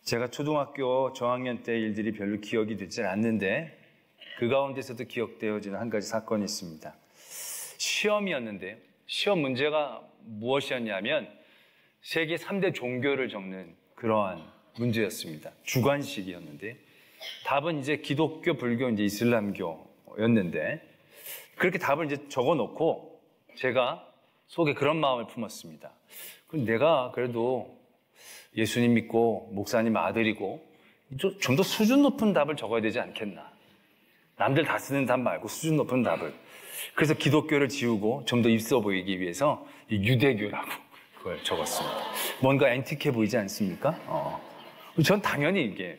제가 초등학교 저학년 때 일들이 별로 기억이 되질 않는데 그 가운데서도 기억되어지는 한 가지 사건이 있습니다. 시험이었는데요. 시험 문제가 무엇이었냐면 세계 3대 종교를 적는 그러한 문제였습니다. 주관식이었는데 답은 이제 기독교, 불교, 이제 이슬람교였는데 그렇게 답을 이제 적어놓고 제가 속에 그런 마음을 품었습니다. 그럼 내가 그래도 예수님 믿고 목사님 아들이고 좀 더 수준 높은 답을 적어야 되지 않겠나. 남들 다 쓰는 답 말고 수준 높은 답을. 그래서 기독교를 지우고 좀 더 있어 보이기 위해서 유대교라고 그걸 적었습니다. 뭔가 앤틱해 보이지 않습니까? 전 당연히 이게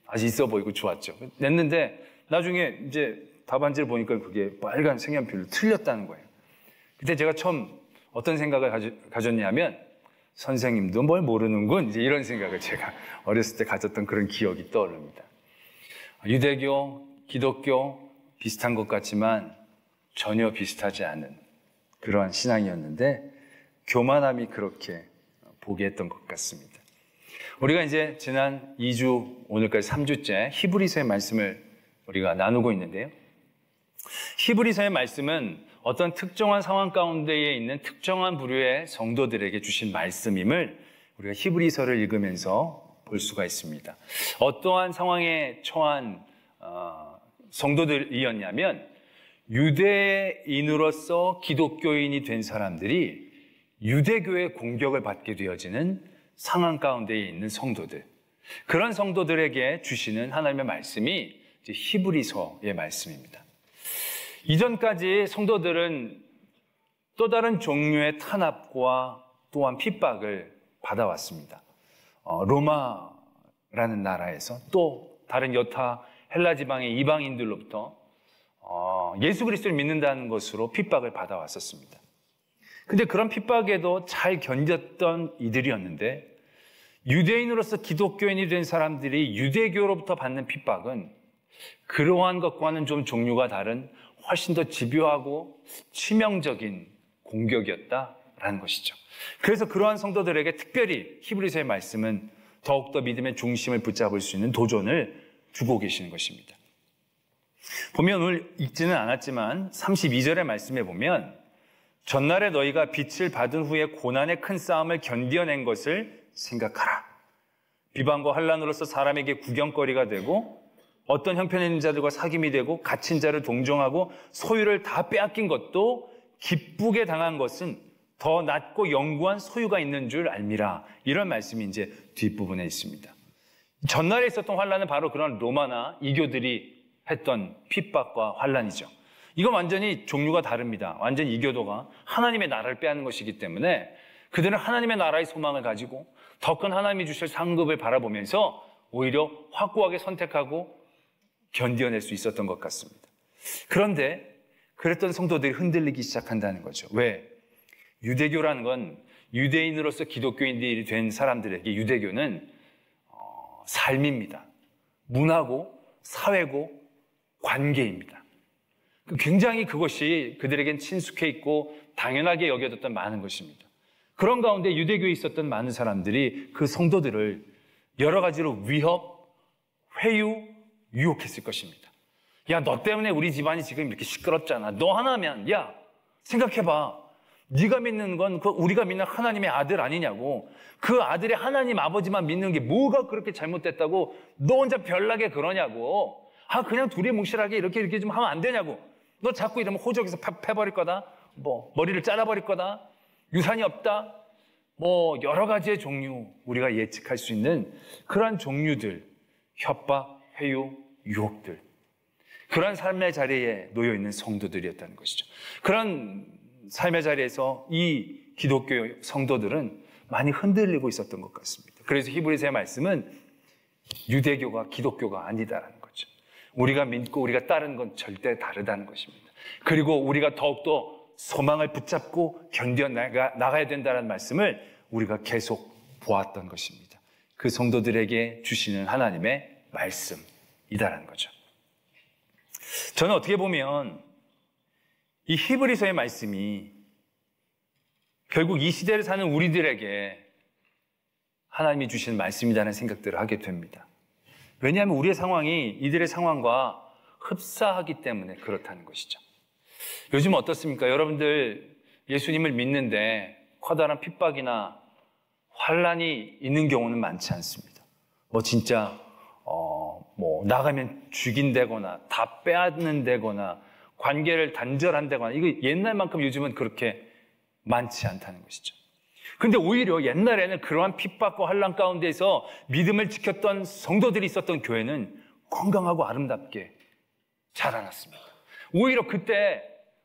아주 있어 보이고 좋았죠. 냈는데 나중에 이제 답안지를 보니까 그게 빨간 색연필로 틀렸다는 거예요. 그때 제가 처음 어떤 생각을 가졌냐면 선생님도 뭘 모르는군, 이제 이런 생각을 제가 어렸을 때 가졌던 그런 기억이 떠오릅니다. 유대교, 기독교 비슷한 것 같지만 전혀 비슷하지 않은 그러한 신앙이었는데 교만함이 그렇게 보게 했던 것 같습니다. 우리가 이제 지난 2주, 오늘까지 3주째 히브리서의 말씀을 우리가 나누고 있는데요. 히브리서의 말씀은 어떤 특정한 상황 가운데에 있는 특정한 부류의 성도들에게 주신 말씀임을 우리가 히브리서를 읽으면서 볼 수가 있습니다. 어떠한 상황에 처한 성도들이었냐면 유대인으로서 기독교인이 된 사람들이 유대교의 공격을 받게 되어지는 상황 가운데에 있는 성도들, 그런 성도들에게 주시는 하나님의 말씀이 이제 히브리서의 말씀입니다. 이전까지 성도들은 또 다른 종류의 탄압과 또한 핍박을 받아왔습니다. 로마라는 나라에서 또 다른 여타 헬라 지방의 이방인들로부터 예수 그리스도를 믿는다는 것으로 핍박을 받아왔었습니다. 근데 그런 핍박에도 잘 견뎠던 이들이었는데 유대인으로서 기독교인이 된 사람들이 유대교로부터 받는 핍박은 그러한 것과는 좀 종류가 다른 훨씬 더 집요하고 치명적인 공격이었다라는 것이죠. 그래서 그러한 성도들에게 특별히 히브리서의 말씀은 더욱더 믿음의 중심을 붙잡을 수 있는 도전을 주고 계시는 것입니다. 보면 오늘 읽지는 않았지만 32절의 말씀에 보면 전날에 너희가 빛을 받은 후에 고난의 큰 싸움을 견뎌낸 것을 생각하라. 비방과 환난으로서 사람에게 구경거리가 되고 어떤 형편에 있는 자들과 사귐이 되고 갇힌 자를 동정하고 소유를 다 빼앗긴 것도 기쁘게 당한 것은 더 낫고 영구한 소유가 있는 줄 알미라. 이런 말씀이 이제 뒷부분에 있습니다. 전날에 있었던 환난은 바로 그런 로마나 이교들이 했던 핍박과 환난이죠. 이건 완전히 종류가 다릅니다. 완전히 이교도가 하나님의 나라를 빼앗는 것이기 때문에 그들은 하나님의 나라의 소망을 가지고 더 큰 하나님이 주실 상급을 바라보면서 오히려 확고하게 선택하고 견뎌낼 수 있었던 것 같습니다. 그런데 그랬던 성도들이 흔들리기 시작한다는 거죠. 왜? 유대교라는 건 유대인으로서 기독교인들이 된 사람들에게 유대교는 삶입니다. 문화고 사회고 관계입니다. 굉장히 그것이 그들에겐 친숙해 있고 당연하게 여겨졌던 많은 것입니다. 그런 가운데 유대교에 있었던 많은 사람들이 그 성도들을 여러 가지로 위협, 회유, 유혹했을 것입니다. 야, 너 때문에 우리 집안이 지금 이렇게 시끄럽잖아. 너 하나면, 야, 생각해봐. 네가 믿는 건 우리가 믿는 하나님의 아들 아니냐고. 그 아들의 하나님 아버지만 믿는 게 뭐가 그렇게 잘못됐다고 너 혼자 별나게 그러냐고. 그냥 둘이 뭉실하게 이렇게 좀 하면 안 되냐고. 너 자꾸 이러면 호적에서 패버릴 거다. 머리를 잘라버릴 거다. 유산이 없다. 여러 가지의 종류, 우리가 예측할 수 있는 그러한 종류들, 협박, 회유, 유혹들, 그런 삶의 자리에 놓여 있는 성도들이었다는 것이죠. 그런 삶의 자리에서 이 기독교 성도들은 많이 흔들리고 있었던 것 같습니다. 그래서 히브리서의 말씀은 유대교가 기독교가 아니다라는 거죠. 우리가 믿고 우리가 따르는 건 절대 다르다는 것입니다. 그리고 우리가 더욱더 소망을 붙잡고 견뎌나가야 된다는 말씀을 우리가 계속 보았던 것입니다. 그 성도들에게 주시는 하나님의 말씀이다라는 거죠. 저는 어떻게 보면 이 히브리서의 말씀이 결국 이 시대를 사는 우리들에게 하나님이 주신 말씀이라는 생각들을 하게 됩니다. 왜냐하면 우리의 상황이 이들의 상황과 흡사하기 때문에 그렇다는 것이죠. 요즘 어떻습니까? 여러분들 예수님을 믿는데 커다란 핍박이나 환란이 있는 경우는 많지 않습니다. 진짜 나가면 죽인다거나 다 빼앗는다거나 관계를 단절한다거나, 이거 옛날만큼 요즘은 그렇게 많지 않다는 것이죠. 근데 오히려 옛날에는 그러한 핍박과 환란 가운데서 믿음을 지켰던 성도들이 있었던 교회는 건강하고 아름답게 자라났습니다. 오히려 그때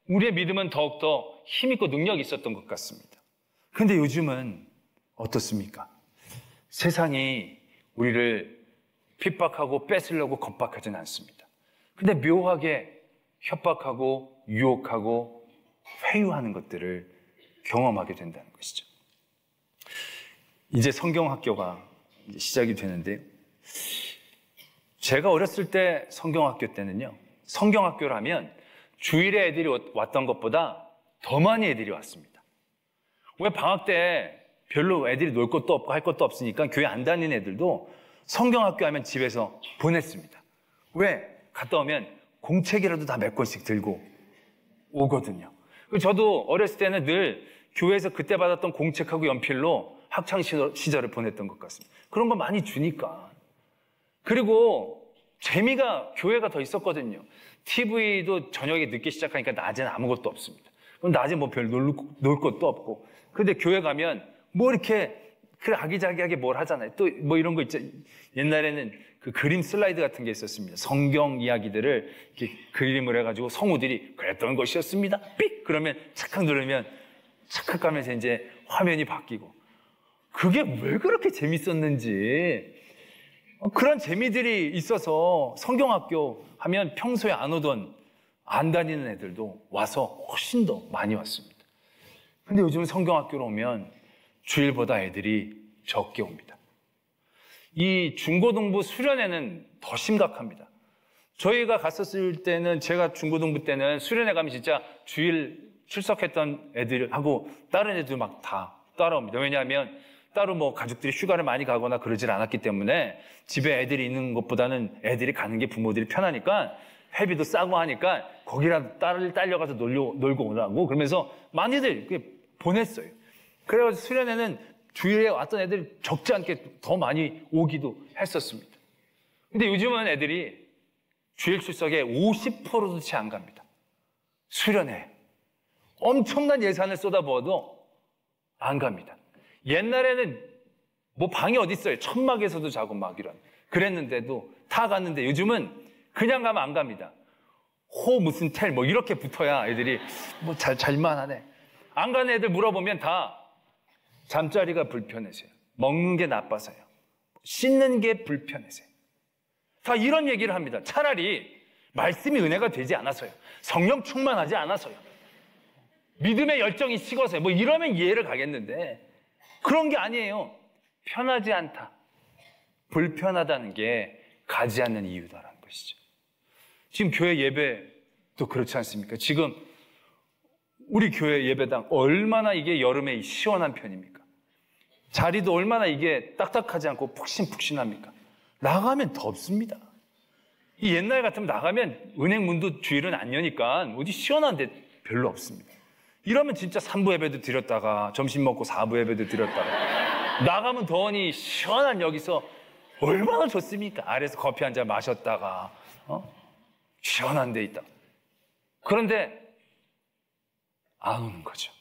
우리의 믿음은 더욱더 힘있고 능력이 있었던 것 같습니다. 근데 요즘은 어떻습니까? 세상이 우리를 핍박하고 뺏으려고 겁박하지는 않습니다. 근데 묘하게 협박하고 유혹하고 회유하는 것들을 경험하게 된다는 것이죠. 이제 성경학교가 시작이 되는데요. 제가 어렸을 때 성경학교 때는요, 성경학교라면 주일에 애들이 왔던 것보다 더 많이 애들이 왔습니다. 왜? 방학 때 별로 애들이 놀 것도 없고 할 것도 없으니까 교회 안 다니는 애들도 성경학교 하면 집에서 보냈습니다. 왜? 갔다 오면 공책이라도 다 몇 권씩 들고 오거든요. 저도 어렸을 때는 늘 교회에서 그때 받았던 공책하고 연필로 학창시절을 보냈던 것 같습니다. 그런 거 많이 주니까. 그리고 재미가 교회가 더 있었거든요. TV도 저녁에 늦게 시작하니까 낮에는 아무것도 없습니다. 그럼 낮에 별 놀 것도 없고. 근데 교회 가면 이렇게 아기자기하게 뭘 하잖아요. 또 이런 거 있죠. 옛날에는 그 그림 슬라이드 같은 게 있었습니다. 성경 이야기들을 이렇게 그림을 해가지고 성우들이 그랬던 것이었습니다. 삑! 그러면 착각 누르면 착각하면서 이제 화면이 바뀌고. 그게 왜 그렇게 재밌었는지. 그런 재미들이 있어서 성경학교 하면 평소에 안 오던, 안 다니는 애들도 와서 훨씬 더 많이 왔습니다. 근데 요즘 성경학교로 오면 주일보다 애들이 적게 옵니다. 이 중고등부 수련회는 더 심각합니다. 저희가 갔었을 때는, 제가 중고등부 때는 수련회 가면 진짜 주일 출석했던 애들하고 다른 애들 막 다 따라옵니다. 왜냐하면 따로 가족들이 휴가를 많이 가거나 그러질 않았기 때문에 집에 애들이 있는 것보다는 애들이 가는 게 부모들이 편하니까, 회비도 싸고 하니까 거기라도 딸려가서 놀고 오라고 그러면서 많이들 보냈어요. 그래서 수련회는 주일에 왔던 애들이 적지 않게 더 많이 오기도 했었습니다. 근데 요즘은 애들이 주일 출석에 50%도 채 안 갑니다. 수련회. 엄청난 예산을 쏟아부어도 안 갑니다. 옛날에는 방이 어디 있어요? 천막에서도 자고 이런. 그랬는데도 다 갔는데 요즘은 그냥 가면 안 갑니다. 무슨 텔 이렇게 붙어야 애들이 잘만 하네. 안 가는 애들 물어보면 다 잠자리가 불편해서요. 먹는 게 나빠서요. 씻는 게 불편해서요. 다 이런 얘기를 합니다. 차라리 말씀이 은혜가 되지 않아서요. 성령 충만하지 않아서요. 믿음의 열정이 식어서요. 이러면 이해를 가겠는데 그런 게 아니에요. 편하지 않다. 불편하다는 게 가지 않는 이유다라는 것이죠. 지금 교회 예배도 그렇지 않습니까? 지금 우리 교회 예배당 얼마나 이게 여름에 시원한 편입니까? 자리도 얼마나 이게 딱딱하지 않고 푹신푹신합니까? 나가면 덥습니다. 이 옛날 같으면 나가면 은행 문도 주일은 안 여니까 어디 시원한 데 별로 없습니다. 이러면 진짜 3부 예배도 드렸다가 점심 먹고 4부 예배도 드렸다가 나가면 더우니 시원한 여기서 얼마나 좋습니까? 아래에서 커피 한 잔 마셨다가 시원한 데 있다. 그런데 안 오는 거죠.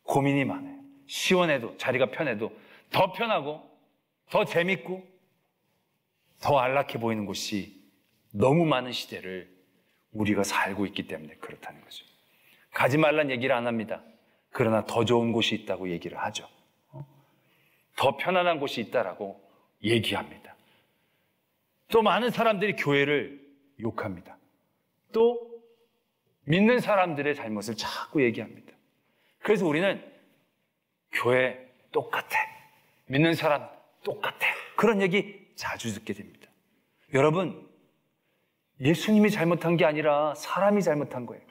고민이 많아요. 시원해도, 자리가 편해도 더 편하고 더 재밌고 더 안락해 보이는 곳이 너무 많은 시대를 우리가 살고 있기 때문에 그렇다는 거죠. 가지 말란 얘기를 안 합니다. 그러나 더 좋은 곳이 있다고 얘기를 하죠. 더 편안한 곳이 있다라고 얘기합니다. 또 많은 사람들이 교회를 욕합니다. 또 믿는 사람들의 잘못을 자꾸 얘기합니다. 그래서 우리는 교회 똑같아. 믿는 사람 똑같아. 그런 얘기 자주 듣게 됩니다. 여러분, 예수님이 잘못한 게 아니라 사람이 잘못한 거예요.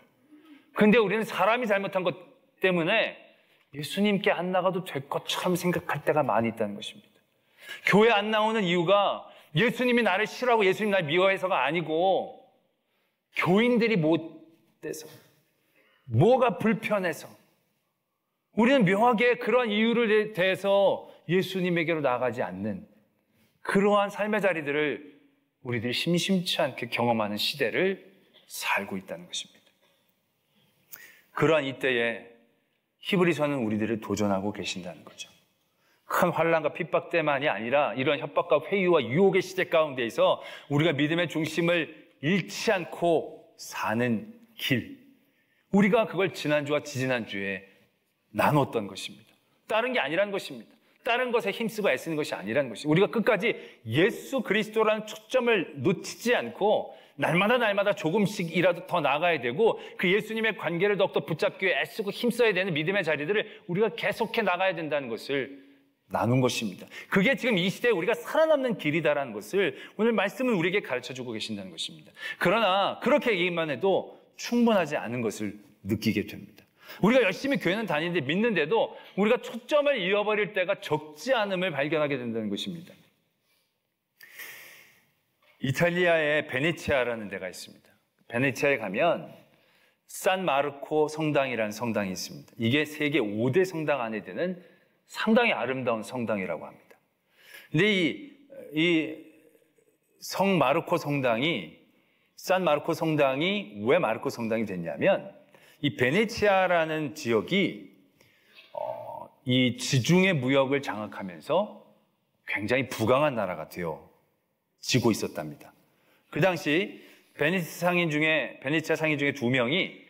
근데 우리는 사람이 잘못한 것 때문에 예수님께 안 나가도 될 것처럼 생각할 때가 많이 있다는 것입니다. 교회 안 나오는 이유가 예수님이 나를 싫어하고 예수님 나를 미워해서가 아니고 교인들이 못돼서, 뭐가 불편해서, 우리는 묘하게 그러한 이유를 대해서 예수님에게로 나아가지 않는 그러한 삶의 자리들을 우리들이 심심치 않게 경험하는 시대를 살고 있다는 것입니다. 그러한 이때에 히브리서는 우리들을 도전하고 계신다는 거죠. 큰 환난과 핍박 때만이 아니라 이런 협박과 회유와 유혹의 시대 가운데에서 우리가 믿음의 중심을 잃지 않고 사는 길, 우리가 그걸 지난주와 지지난주에 나눴던 것입니다. 다른 게 아니라는 것입니다. 다른 것에 힘쓰고 애쓰는 것이 아니라는 것입니다. 우리가 끝까지 예수 그리스도라는 초점을 놓치지 않고 날마다 조금씩이라도 더 나아가야 되고, 그 예수님의 관계를 더욱더 붙잡기 위해 애쓰고 힘써야 되는 믿음의 자리들을 우리가 계속해 나가야 된다는 것을 나눈 것입니다. 그게 지금 이 시대에 우리가 살아남는 길이다라는 것을 오늘 말씀은 우리에게 가르쳐주고 계신다는 것입니다. 그러나 그렇게 얘기만 해도 충분하지 않은 것을 느끼게 됩니다. 우리가 열심히 교회는 다니는데 믿는데도 우리가 초점을 잃어버릴 때가 적지 않음을 발견하게 된다는 것입니다. 이탈리아의 베네치아라는 데가 있습니다. 베네치아에 가면 산 마르코 성당이라는 성당이 있습니다. 이게 세계 5대 성당 안에 드는 상당히 아름다운 성당이라고 합니다. 근데 이 성 마르코 성당이, 산 마르코 성당이 왜 마르코 성당이 됐냐면, 이 베네치아라는 지역이 이 지중해 무역을 장악하면서 굉장히 부강한 나라가 되어지고 있었답니다. 그 당시 베네치아 상인 중에 두 명이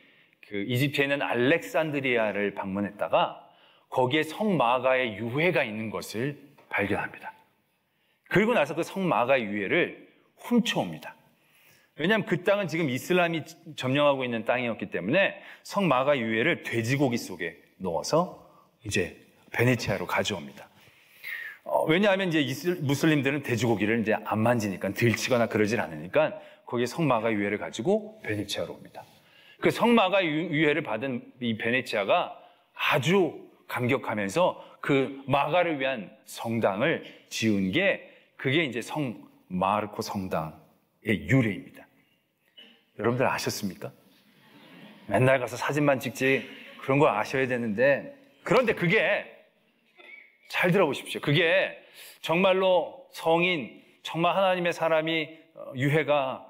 그 이집트에 있는 알렉산드리아를 방문했다가 거기에 성마가의 유해가 있는 것을 발견합니다. 그리고 나서 그 성마가의 유해를 훔쳐옵니다. 왜냐하면 그 땅은 지금 이슬람이 점령하고 있는 땅이었기 때문에 성마가 유해를 돼지고기 속에 넣어서 이제 베네치아로 가져옵니다. 왜냐하면 이제 무슬림들은 돼지고기를 이제 안 만지니까, 들치거나 그러질 않으니까 거기에 성마가 유해를 가지고 베네치아로 옵니다. 그 성마가 유해를 받은 이 베네치아가 아주 감격하면서 그 마가를 위한 성당을 지은 게, 그게 이제 성 마르코 성당의 유래입니다. 여러분들 아셨습니까? 맨날 가서 사진만 찍지 그런 거 아셔야 되는데, 그런데 그게, 잘 들어보십시오. 그게 정말로 성인, 정말 하나님의 사람이 유해가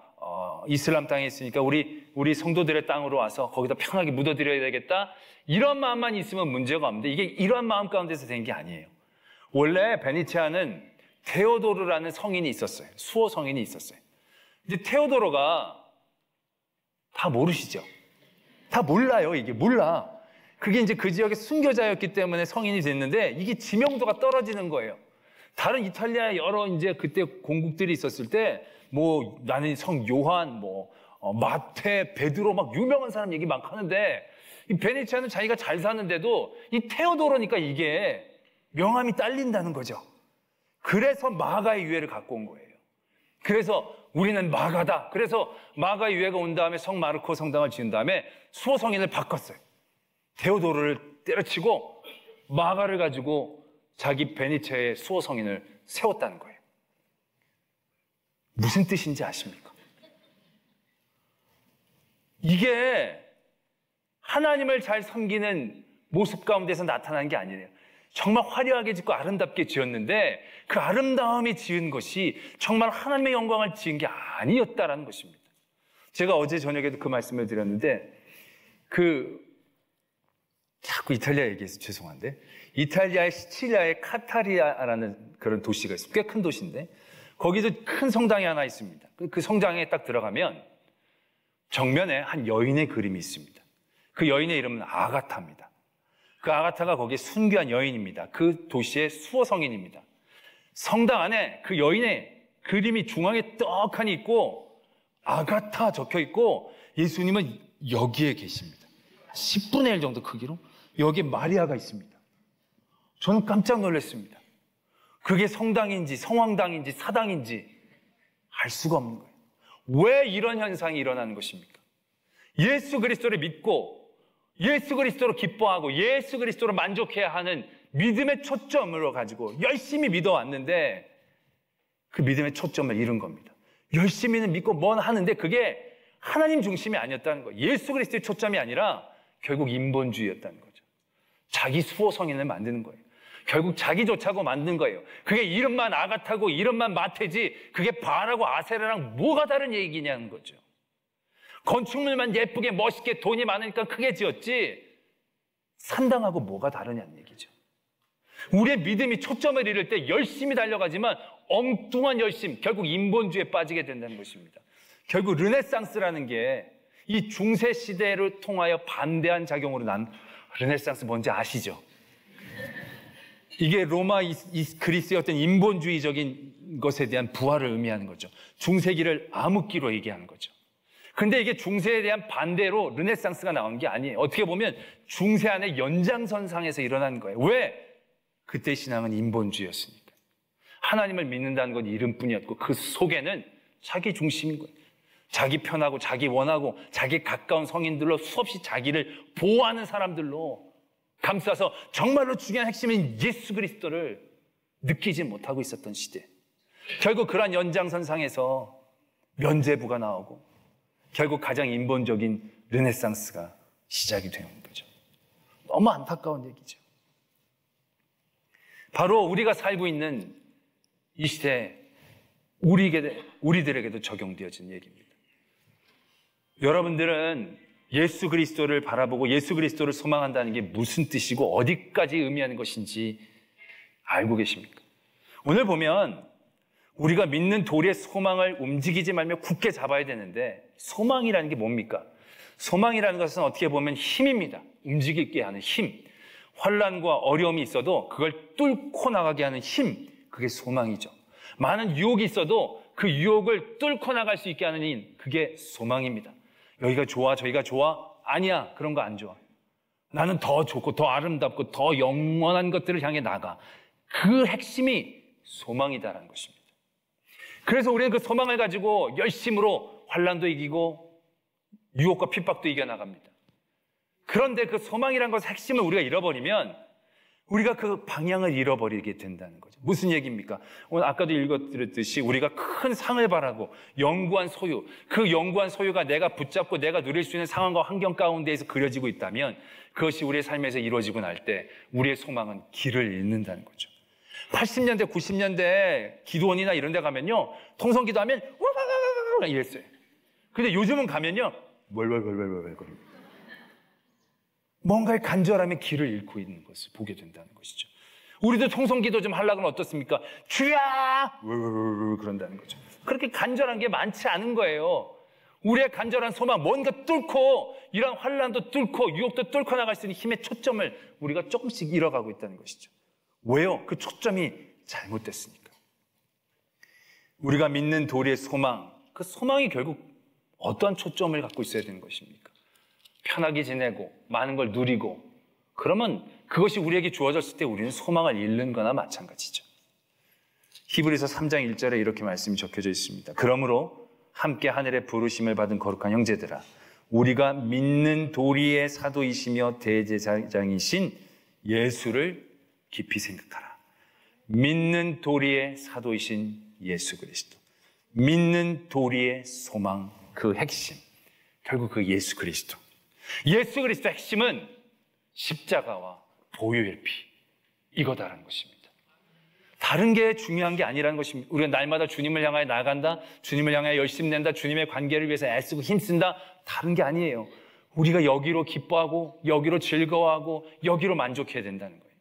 이슬람 땅에 있으니까 우리 성도들의 땅으로 와서 거기다 편하게 묻어드려야 되겠다, 이런 마음만 있으면 문제가 없는데, 이게 이런 마음 가운데서 된 게 아니에요. 원래 베네치아는 테오도르라는 성인이 있었어요. 수호 성인이 있었어요. 이제 테오도로가, 다 모르시죠? 다 몰라요. 이게 몰라. 그게 이제 그 지역의 순교자였기 때문에 성인이 됐는데, 이게 지명도가 떨어지는 거예요. 다른 이탈리아 여러 이제 그때 공국들이 있었을 때, 뭐 나는 성 요한, 마테, 베드로, 막 유명한 사람 얘기 막 하는데, 이 베네치아는 자기가 잘 사는데도 이 테오도로니까 이게 명함이 딸린다는 거죠. 그래서 마가의 유해를 갖고 온 거예요. 그래서 우리는 마가다. 그래서 마가의 유해가 온 다음에 성 마르코 성당을 지은 다음에 수호 성인을 바꿨어요. 테오도로를 때려치고 마가를 가지고 자기 베네치아의 수호 성인을 세웠다는 거예요. 무슨 뜻인지 아십니까? 이게 하나님을 잘 섬기는 모습 가운데서 나타난 게 아니에요. 정말 화려하게 짓고 아름답게 지었는데 그 아름다움이 지은 것이 정말 하나님의 영광을 지은 게 아니었다라는 것입니다. 제가 어제 저녁에도 그 말씀을 드렸는데, 자꾸 이탈리아 얘기해서 죄송한데, 이탈리아의 시칠리아의 카타리아라는 그런 도시가 있어요. 꽤 큰 도시인데 거기서 큰 성당이 하나 있습니다. 그 성당에 딱 들어가면 정면에 한 여인의 그림이 있습니다. 그 여인의 이름은 아가타입니다. 그 아가타가 거기에 순교한 여인입니다. 그 도시의 수호 성인입니다. 성당 안에 그 여인의 그림이 중앙에 떡하니 있고 아가타 적혀 있고, 예수님은 여기에 계십니다. 10분의 1 정도 크기로 여기에 마리아가 있습니다. 저는 깜짝 놀랐습니다. 그게 성당인지 성황당인지 사당인지 알 수가 없는 거예요. 왜 이런 현상이 일어나는 것입니까? 예수 그리스도를 믿고 예수 그리스도로 기뻐하고 예수 그리스도로 만족해야 하는 믿음의 초점으로 가지고 열심히 믿어왔는데 그 믿음의 초점을 잃은 겁니다. 열심히는 믿고 뭔 하는데 그게 하나님 중심이 아니었다는 거예요. 예수 그리스도의 초점이 아니라 결국 인본주의였다는 거죠. 자기 수호성인을 만드는 거예요. 결국 자기 좋자고 만든 거예요. 그게 이름만 아가타고 이름만 마태지 그게 바알하고 아세라랑 뭐가 다른 얘기냐는 거죠. 건축물만 예쁘게 멋있게 돈이 많으니까 크게 지었지 산당하고 뭐가 다르냐는 얘기죠. 우리의 믿음이 초점을 잃을 때 열심히 달려가지만 엉뚱한 열심, 결국 인본주의에 빠지게 된다는 것입니다. 결국 르네상스라는 게 이 중세 시대를 통하여 반대한 작용으로 난 르네상스 뭔지 아시죠? 이게 로마 그리스의 어떤 인본주의적인 것에 대한 부활을 의미하는 거죠. 중세기를 암흑기로 얘기하는 거죠. 근데 이게 중세에 대한 반대로 르네상스가 나온 게 아니에요. 어떻게 보면 중세 안의 연장선상에서 일어난 거예요. 왜? 그때 신앙은 인본주의였으니까. 하나님을 믿는다는 건 이름뿐이었고 그 속에는 자기 중심인 거예요. 자기 편하고 자기 원하고 자기 가까운 성인들로 수없이 자기를 보호하는 사람들로 감싸서 정말로 중요한 핵심인 예수 그리스도를 느끼지 못하고 있었던 시대. 결국 그러한 연장선상에서 면죄부가 나오고 결국 가장 인본적인 르네상스가 시작이 되는 거죠. 너무 안타까운 얘기죠. 바로 우리가 살고 있는 이 시대 우리들에게도 적용되어진 얘기입니다. 여러분들은 예수 그리스도를 바라보고 예수 그리스도를 소망한다는 게 무슨 뜻이고 어디까지 의미하는 것인지 알고 계십니까? 오늘 보면 우리가 믿는 도리의 소망을 움직이지 말며 굳게 잡아야 되는데 소망이라는 게 뭡니까? 소망이라는 것은 어떻게 보면 힘입니다. 움직이게 하는 힘. 환난과 어려움이 있어도 그걸 뚫고 나가게 하는 힘. 그게 소망이죠. 많은 유혹이 있어도 그 유혹을 뚫고 나갈 수 있게 하는 힘. 그게 소망입니다. 여기가 좋아, 저기가 좋아? 아니야, 그런 거 안 좋아. 나는 더 좋고 더 아름답고 더 영원한 것들을 향해 나가. 그 핵심이 소망이다라는 것입니다. 그래서 우리는 그 소망을 가지고 열심으로 환난도 이기고 유혹과 핍박도 이겨나갑니다. 그런데 그 소망이라는 것의 핵심을 우리가 잃어버리면 우리가 그 방향을 잃어버리게 된다는 거죠. 무슨 얘기입니까? 오늘 아까도 읽어드렸듯이 우리가 큰 상을 바라고 연구한 소유, 그 연구한 소유가 내가 붙잡고 내가 누릴 수 있는 상황과 환경 가운데에서 그려지고 있다면 그것이 우리의 삶에서 이루어지고 날 때 우리의 소망은 길을 잃는다는 거죠. 80년대, 90년대 기도원이나 이런 데 가면요 통성기도하면 와와와와 이랬어요. 근데 요즘은 가면요 월월월월월월 뭔가의 간절함의 길을 잃고 있는 것을 보게 된다는 것이죠. 우리도 통성기도 좀 하려고 하면 어떻습니까? 주야! 그런다는 거죠. 그렇게 간절한 게 많지 않은 거예요. 우리의 간절한 소망, 뭔가 뚫고 이런 환난도 뚫고 유혹도 뚫고 나갈 수 있는 힘의 초점을 우리가 조금씩 잃어가고 있다는 것이죠. 왜요? 그 초점이 잘못됐으니까. 우리가 믿는 도리의 소망, 그 소망이 결국 어떠한 초점을 갖고 있어야 되는 것입니까? 편하게 지내고 많은 걸 누리고 그러면 그것이 우리에게 주어졌을 때 우리는 소망을 잃는 거나 마찬가지죠. 히브리서 3장 1절에 이렇게 말씀이 적혀져 있습니다. 그러므로 함께 하늘의 부르심을 받은 거룩한 형제들아 우리가 믿는 도리의 사도이시며 대제사장이신 예수를 깊이 생각하라. 믿는 도리의 사도이신 예수 그리스도, 믿는 도리의 소망, 그 핵심 결국 그 예수 그리스도. 예수 그리스도의 핵심은 십자가와 보혈의 피 이거다라는 것입니다. 다른 게 중요한 게 아니라는 것입니다. 우리가 날마다 주님을 향하여 나간다, 주님을 향하여 열심 낸다, 주님의 관계를 위해서 애쓰고 힘쓴다, 다른 게 아니에요. 우리가 여기로 기뻐하고 여기로 즐거워하고 여기로 만족해야 된다는 거예요.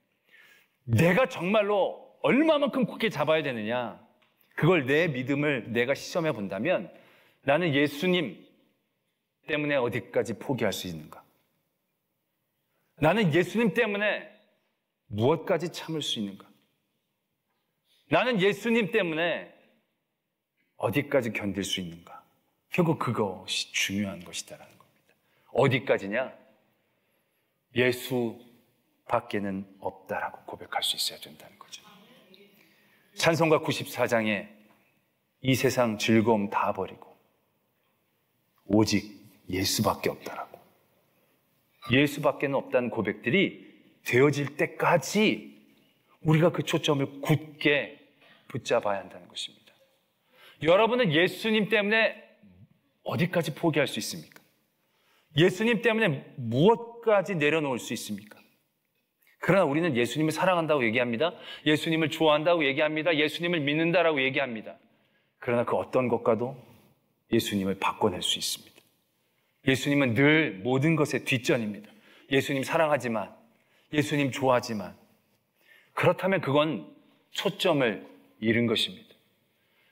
내가 정말로 얼마만큼 굳게 잡아야 되느냐, 그걸 내 믿음을 내가 시험해 본다면 나는 예수님 때문에 어디까지 포기할 수 있는가? 나는 예수님 때문에 무엇까지 참을 수 있는가? 나는 예수님 때문에 어디까지 견딜 수 있는가? 결국 그것이 중요한 것이다라는 겁니다. 어디까지냐? 예수 밖에는 없다라고 고백할 수 있어야 된다는 거죠. 찬송가 94장에 이 세상 즐거움 다 버리고 오직 예수밖에 없다라고, 예수밖에는 없다는 고백들이 되어질 때까지 우리가 그 초점을 굳게 붙잡아야 한다는 것입니다. 여러분은 예수님 때문에 어디까지 포기할 수 있습니까? 예수님 때문에 무엇까지 내려놓을 수 있습니까? 그러나 우리는 예수님을 사랑한다고 얘기합니다. 예수님을 좋아한다고 얘기합니다. 예수님을 믿는다라고 얘기합니다. 그러나 그 어떤 것과도 예수님을 바꿔낼 수 있습니다. 예수님은 늘 모든 것의 뒷전입니다. 예수님 사랑하지만, 예수님 좋아하지만, 그렇다면 그건 초점을 잃은 것입니다.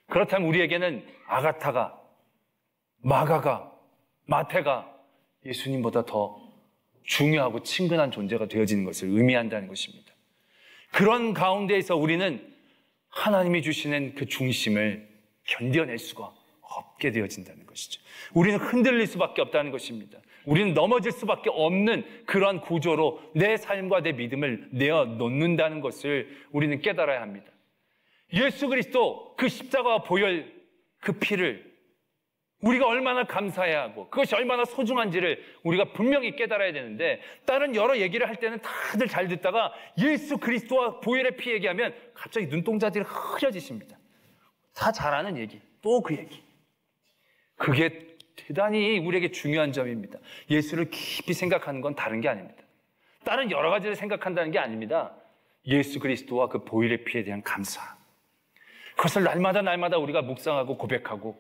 그렇다면 우리에게는 아가타가, 마가가, 마태가 예수님보다 더 중요하고 친근한 존재가 되어지는 것을 의미한다는 것입니다. 그런 가운데에서 우리는 하나님이 주시는 그 중심을 견뎌낼 수가 없게 되어진다는 것이죠. 우리는 흔들릴 수밖에 없다는 것입니다. 우리는 넘어질 수밖에 없는 그러한 구조로 내 삶과 내 믿음을 내어놓는다는 것을 우리는 깨달아야 합니다. 예수 그리스도 그 십자가와 보혈 그 피를 우리가 얼마나 감사해야 하고 그것이 얼마나 소중한지를 우리가 분명히 깨달아야 되는데, 다른 여러 얘기를 할 때는 다들 잘 듣다가 예수 그리스도와 보혈의 피 얘기하면 갑자기 눈동자들이 흐려지십니다. 다 잘 아는 얘기, 또 그 얘기. 그게 대단히 우리에게 중요한 점입니다. 예수를 깊이 생각하는 건 다른 게 아닙니다. 다른 여러 가지를 생각한다는 게 아닙니다. 예수 그리스도와 그 보혈의 피에 대한 감사, 그것을 날마다 우리가 묵상하고 고백하고,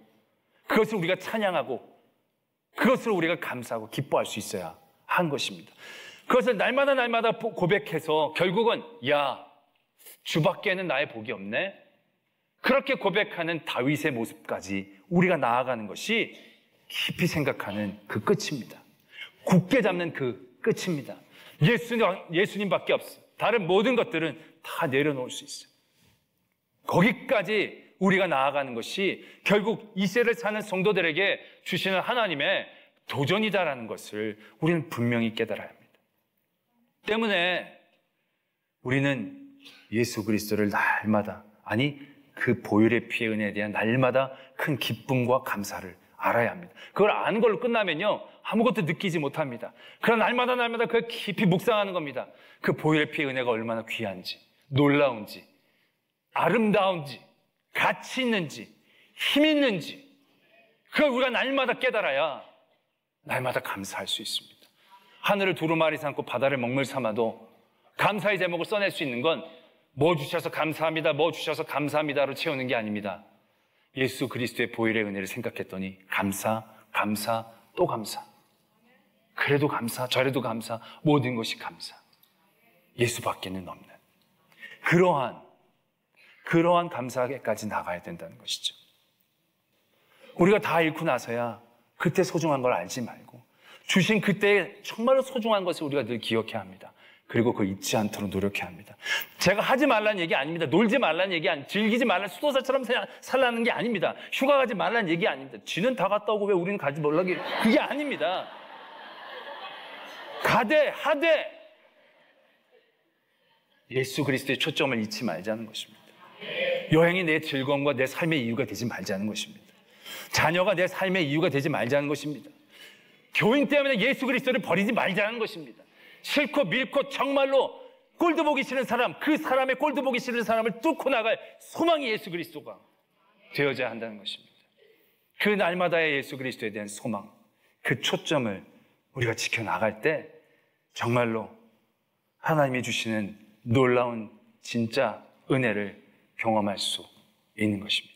그것을 우리가 찬양하고, 그것을 우리가 감사하고 기뻐할 수 있어야 한 것입니다. 그것을 날마다 고백해서 결국은 야, 주밖에는 나의 복이 없네, 그렇게 고백하는 다윗의 모습까지 우리가 나아가는 것이 깊이 생각하는 그 끝입니다. 굳게 잡는 그 끝입니다. 예수님밖에 없어. 다른 모든 것들은 다 내려놓을 수 있어요. 거기까지 우리가 나아가는 것이 결국 이 세를 사는 성도들에게 주시는 하나님의 도전이다라는 것을 우리는 분명히 깨달아야 합니다. 때문에 우리는 예수 그리스도를 날마다, 아니 그 보혈의 피의 은혜에 대한 날마다 큰 기쁨과 감사를 알아야 합니다. 그걸 아는 걸로 끝나면요 아무것도 느끼지 못합니다. 그러나 날마다 그걸 깊이 묵상하는 겁니다. 그 보혈의 피의 은혜가 얼마나 귀한지, 놀라운지, 아름다운지, 가치 있는지, 힘 있는지, 그걸 우리가 날마다 깨달아야 날마다 감사할 수 있습니다. 하늘을 두루마리 삼고 바다를 먹물 삼아도 감사의 제목을 써낼 수 있는 건 뭐 주셔서 감사합니다, 뭐 주셔서 감사합니다로 채우는 게 아닙니다. 예수 그리스도의 보혈의 은혜를 생각했더니 감사, 또 감사, 그래도 감사, 저래도 감사, 모든 것이 감사. 예수밖에는 없는 그러한 감사에까지 나가야 된다는 것이죠. 우리가 다 잃고 나서야 그때 소중한 걸 알지 말고 주신 그때의 정말로 소중한 것을 우리가 늘 기억해야 합니다. 그리고 그걸 잊지 않도록 노력해야 합니다. 제가 하지 말라는 얘기 아닙니다. 놀지 말라는 얘기 아닙니다. 즐기지 말라는, 수도사처럼 살라는 게 아닙니다. 휴가 가지 말라는 얘기 아닙니다. 지는 다 갔다 오고 왜 우리는 가지 말라는 게, 그게 아닙니다. 하되 예수 그리스도의 초점을 잊지 말자는 것입니다. 여행이 내 즐거움과 내 삶의 이유가 되지 말자는 것입니다. 자녀가 내 삶의 이유가 되지 말자는 것입니다. 교인 때문에 예수 그리스도를 버리지 말자는 것입니다. 싫고 밀고 정말로 꼴도 보기 싫은 사람, 그 사람의 꼴도 보기 싫은 사람을 뚫고 나갈 소망이 예수 그리스도가 되어져야 한다는 것입니다. 그 날마다의 예수 그리스도에 대한 소망, 그 초점을 우리가 지켜나갈 때 정말로 하나님이 주시는 놀라운 진짜 은혜를 경험할 수 있는 것입니다.